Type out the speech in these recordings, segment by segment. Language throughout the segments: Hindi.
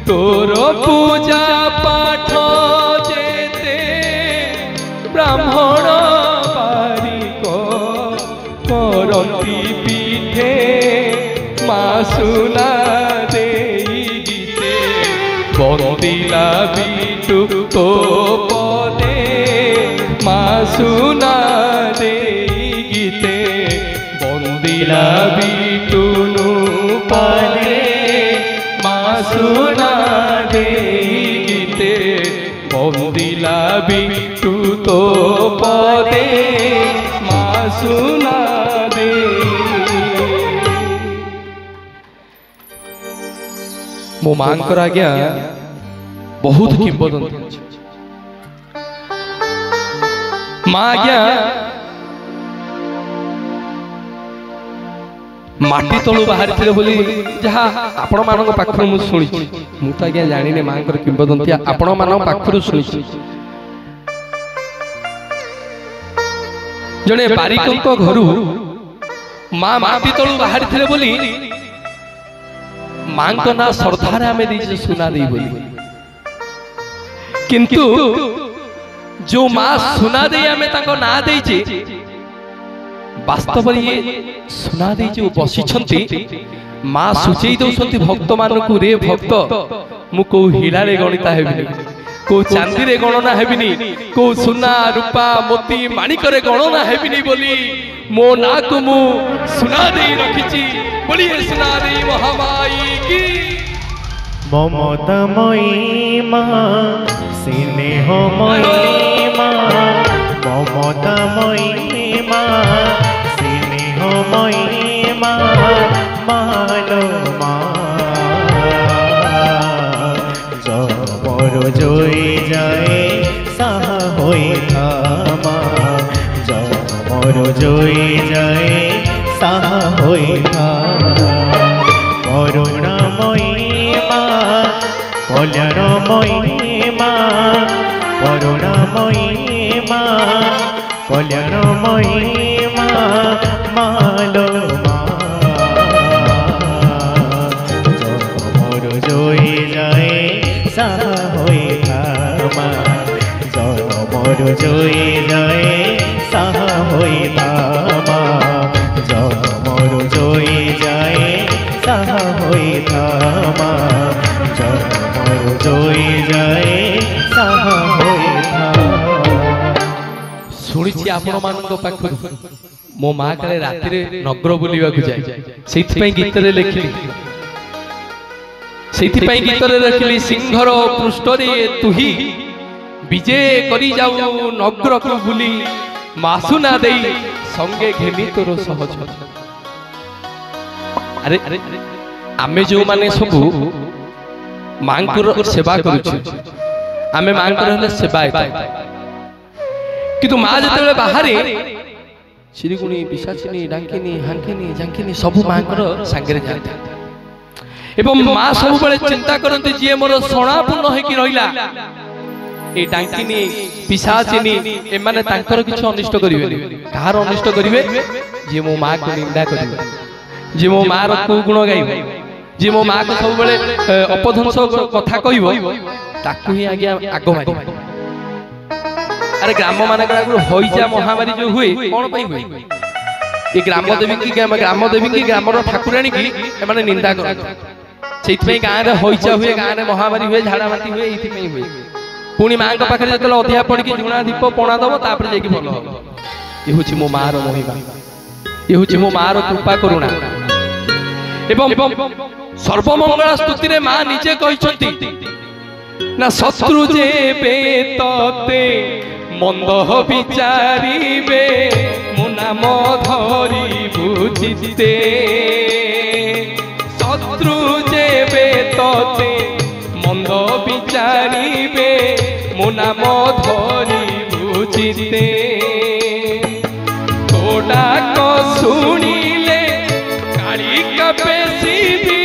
तोर पूजा पाठ जेते ब्राह्मण बारिक करती पीठे मासुना दे गीते बंदिला बिटू तो पदे मासुना दे गीते बंदिला बिटुनु पदे मासुना दे गीते बंदिला बिटू तो पदे मासुना दे। मो मां आज्ञा बहुत किंवदंती अछि। मां आज्ञा माटी तलु बाहरी थे बोली जहाँ आपण मान पाखर मु शुणी मु तो आज्ञा जानी मां किंवदंती आपण मान पाखर शुणी जड़े बारिक घर माँ माटी तलु बाहरी थे बोली मां को ना श्रद्धार आम दे सुना दे बोली किंतु जो माँ सुना दे आम ना दे वास्तव ये सुना दे जो बसी माँ सूचई दौरान भक्त मान को रे भक्त मु को हीरा रे गणिता हेबिनी को चांदी रे गणना हेबिनी को सुना रूपा मोती माणिक रे गणना हेबिनी बोली मो ना को मु सुना दे रखिची बोली सुना दे महामाई की ममतामयी माँ स्नेहमयी माँ ममतामयी माँ स्नेहमयी माँ मानो माँ जबर जोई जाए साहा होई थामा जबर जोई जाए साहा होई थामा करुणामयी माँ कल्याणमयी माँ करुणामयी माँ कल्याणमयी माँ मालो माँ जमर जोई जाए साहा होई थामा जमर जोई जाए साहा होई थामा जमर जोई जाए साहा होई थामा जमर जोई जाए साहा होई थामा। शुणी आपण मान पाखर मो माँ काले राति नगर बुलवा जाए से गीत लिखिली से गीत लिखिली सिंहर पृष्ठ तुही विजे करी जाऊ नगर को बुली मासुना दे संगे घेमी तोर सहज। अरे आमे जो माने सब मां को सेवा करूछु आमे मां को सेवा किंतु माँ जिते बाहर श्रीगुणी पिशाचिनी डांकिनी हांकिनी झांकिनी सब माँ सांगे जाता एवं माँ सब बड़े चिंता करते जी मोर सणापूर्ण होकी रहिला ए डांकिनी पिशाचिनी ए माने तांकर किछ अनिष्ट करिवे कहार अनिष्ट करिवे जे मो माँ को निंदा करिवे जे मो माँ रो को गुण गाइबो जे मो माँ को सब बड़े अपधंस कथा कहिबो ताकू ही आज्ञा आगो मारी। अरे ग्राम मानक हईजा महामारी जो हुए कौन पाई हुए ये ग्राम देवी की ग्राम ठाकुराणी की एमाने निंदा कर गाँव में हईजा हुए गाँव में महामारी हुए झाड़ा बांती हुए ये हुए पुणी माँ पाखे जो अधिया पड़ की झुणा दीप पणा दब तापर जाकि भल हम ये हूँ मो माँ महिमा ये हूँ मो माँ कृपा करुणा एवं सर्वमंगला स्तुति रे माँ निजे कहते ना शत्रु जे तते मंद विचारिबे मो नाम धरी बुझिते शत्रु जेबे तते मंद विचारिबे मो नाम धरी बुझिते तोड़ा को सुनिले काली कपे सीधी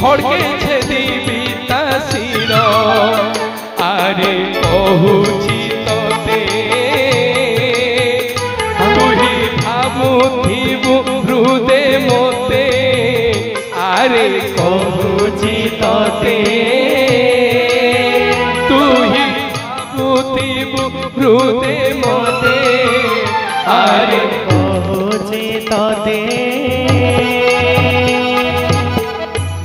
खड़के छेदी बीता सिर आरे कहूची हृदय मोते आरे कहूची तते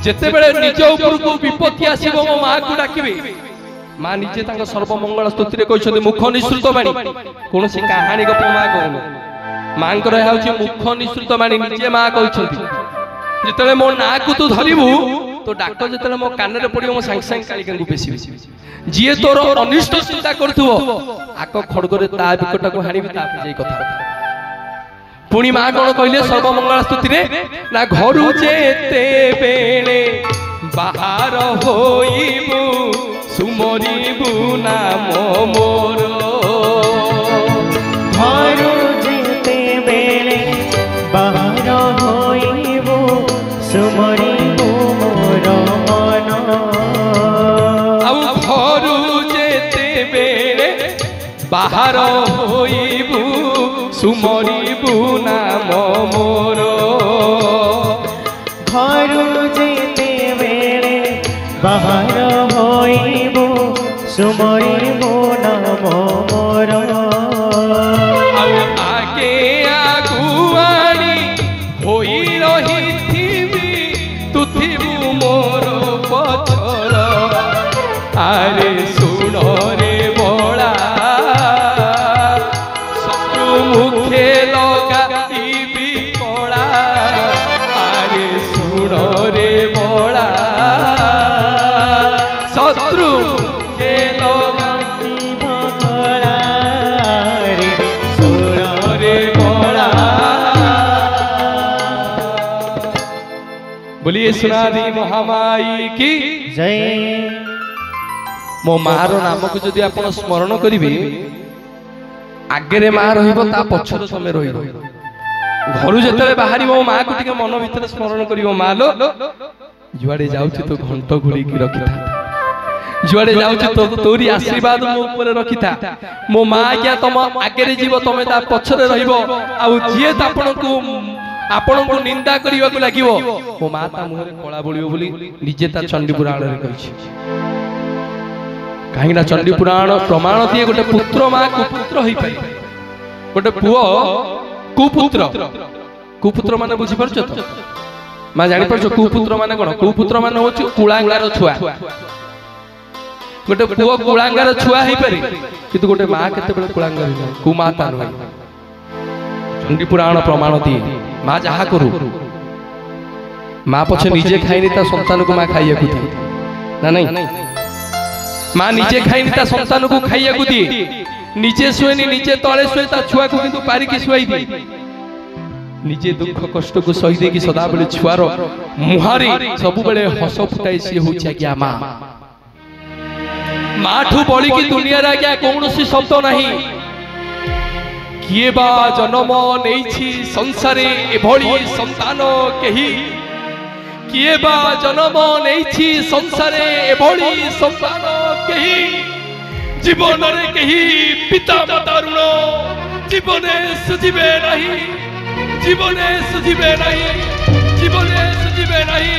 जेते बेले निज ऊपर को विपत्ति आसीबो मो मां को डाकिबे मां निजे तांग सर्वमंगल स्तुति रे कहछथि मुख निसृत बाणी कोनोसी कहानी गप मां कहनो मां को रहा होची मुख निसृत बाणी निजे मां कहछथि जेतेले मो ना को तू धरिबू तो डाक जेतेले मो कान रे पडियो मो सांग सांग कालिका को बेसी जिए तोर अनिष्ट चिंता करथुवो आको खड़गरे ता बिकटा को हानिबी ता पे जाई कथा पुणी मां कोन कहले सर्वमंगल स्तुति रे ना घरु जेते बेले बाहर होइबू सुमरिबू नाम मोर घरु जेते बेले बाहर होइबू सुमरिबू मोर मन आउ घरु जेते बेले बाहर होइबू सुमरिबू नाम मोर घरु जेते बेले बाहर होइबू सुमरिबू नाम मोर आगे आगुआनी होई रहिथिबी तुथिबू मोर पछर आरे सुन रे बड़ा शत्रु मुखे लगाइबी कला आरे सुन रे बड़ा शत्रु मुखे लगाइबी कला रे सुन रे बड़ा बोलिए सुनादी महामाई की जय मो मार नाम को जदि आपण स्मरण करिवे आगे माँ रहिबो ता पछर समय रहिबो घरु जेतले बाहरी मो माँ को टिके मन भीतर स्मरण करिवो माँ लो जुआडे जाउछि तो घंट घुरी की रखिथा जुआडे जाउछि तो तोरी आशीर्वाद मो ऊपर रखिथा मो माँ क्या तुम आगे रे जीवो तमे ता पछरे रहिबो आ जिए आपण को निंदा करिवा को लागिवो मो माँ ता मुहरे कोला बोलियो बोली निजे ता चंडी पुराण रे कहिछि कहीं चंडी पुराण प्रमाण दिए गोटे पुत्र माँ कुपुत्र हो पाए गोटे पुओ कुपुत्र कुपुत्र माने बुझी पारछ तो माँ जानि पारछ कुपुत्र माने कोन कुपुत्र माने होछ कुलांगार छुआ गोटे पुओ कुलांगार छुआ हो पारे किंतु गोटे माँ केते बेले कुलांगार हो कुमाता न चंडी पुराण प्रमाण दिए माँ जहा करू माँ पछे निजे खाइनी ता संतान को माँ खाइया को ना नहीं माँ निजे खाइनी ता संतान को खाइया को दिए निजे शुएनी निजे तले शुए ता छुआ को किंतु पारिकी शुआई दिए निजे दुख कष्ट को सही दे कि सदा बेले छुआर मुहारी सब बेले हस फुटाई सी होछि आज्ञा माँ माठू बळी की दुनिया रे आज्ञा कोनोसी शब्द नहीं किए बा जन्म नेछि संसारे एभली संतान केही किए बा जन्म नेछि संसारे एभली संतान केही जीवन रे केही पिता माता ऋण जीवने सुझिबे नहीं जीवने सुझिबे नहीं जीवने सुझिबे नहीं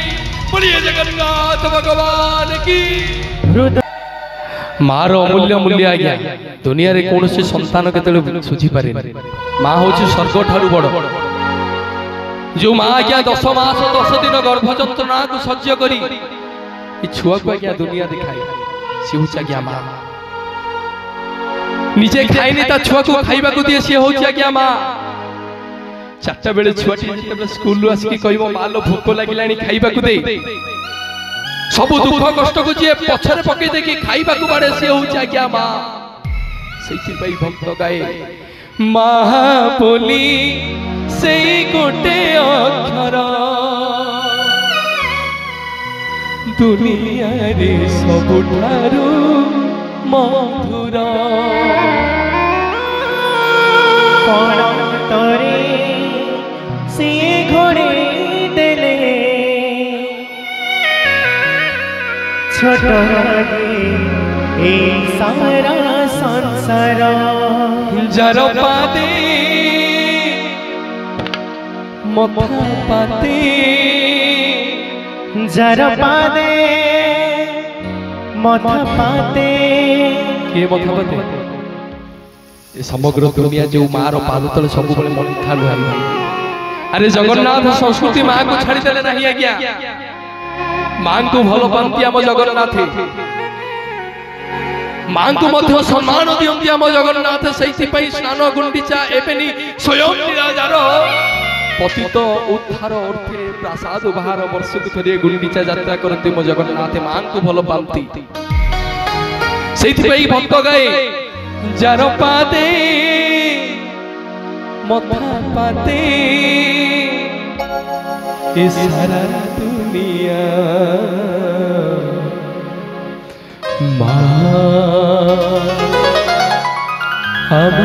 बोलिए जगन्नाथ भगवान की मार अमूल्य मूल्य आज्ञा दुनिया रे कोनोसी संतान केतले सुझी पारे माँ होछि स्वर्ग ठारू बड़ जो माँ आज्ञा 10 मास 10 दिन गर्भ जंत्रणा को सह्य करी छुआ को आज्ञा दुनिया दिखाई सी होछि आज्ञा माँ निजे खाइनी ता छुआ को खाइबा को दिए सी होछि आज्ञा माँ चारटा बेले छुआटी जेतेबेले स्कूल रु आसी कहबो माँ लो भूख लागिलानी खाइबा को दे सब दुख कष्ट को जी पछरे पकई दे कि खाइबा को बाड़े से होछि आज्ञा माँ सेति पई भक्त गाए महाबोली से गोटे अक्षर दुनिया रे सबुठारू मधुर कोण तोरे से घोड़े देले छोट ए सारा संसार जर पादे मथा पाते जर पादे मथा पाते के मथा पाते ए समग्र दुनिया जो मार पाद तले सब बले मथा लुहा अरे जगन्नाथ संस्कृति माँ को छाड़ी देले नहीं आज्ञा मां को भल पाती आम जगन्नाथ मां को मध्य सम्मान दियंती आम जगन्नाथ से स्नान गुंडीचा एबेनी स्वयं निराजार पतित उद्धार अर्थे प्रसाद उपहार वर्ष को थरे गुंडीचा यात्रा करते मो जगन्नाथ मां को भल पाती से भक्त गाए जार पादे मथा पाते ए सारा दुनिया मां हम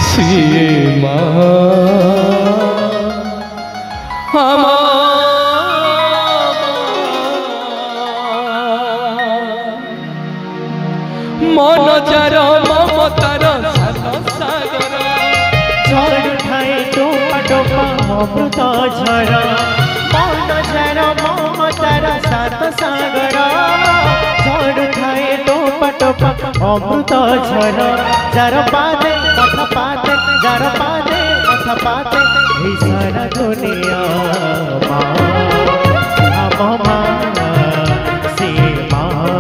सिए मां हम मन जार ममतार सागर झड़ उठाए टोपा टोपा अमृत झर मन झर ममतार सात सागर झड़ उठाए टोपा टोपा अमृत झर जार पादे मथ पाते जार पादे मथ पाते हे सारा दुनिया मां हम मां से मां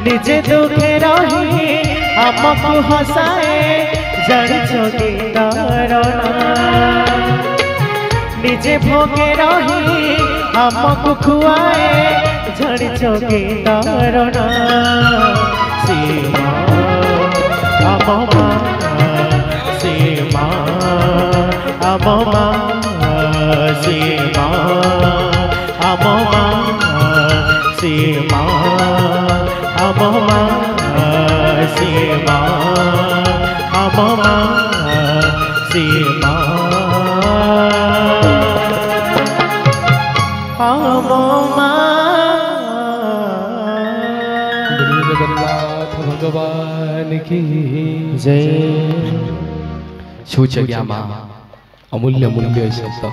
निजे दुखे रही हमको हसाए जड़ जोगे दारणा निजे भोगे रही हमको खुआए जड़ जोगे दारणा सीमा अममा सीमा अममा सीमा अममा सीमा अममा सीमा अममा सीमा अममा जगन्नाथ भगवान की जय सोच गया माँ अमूल्य मूल्य शब्द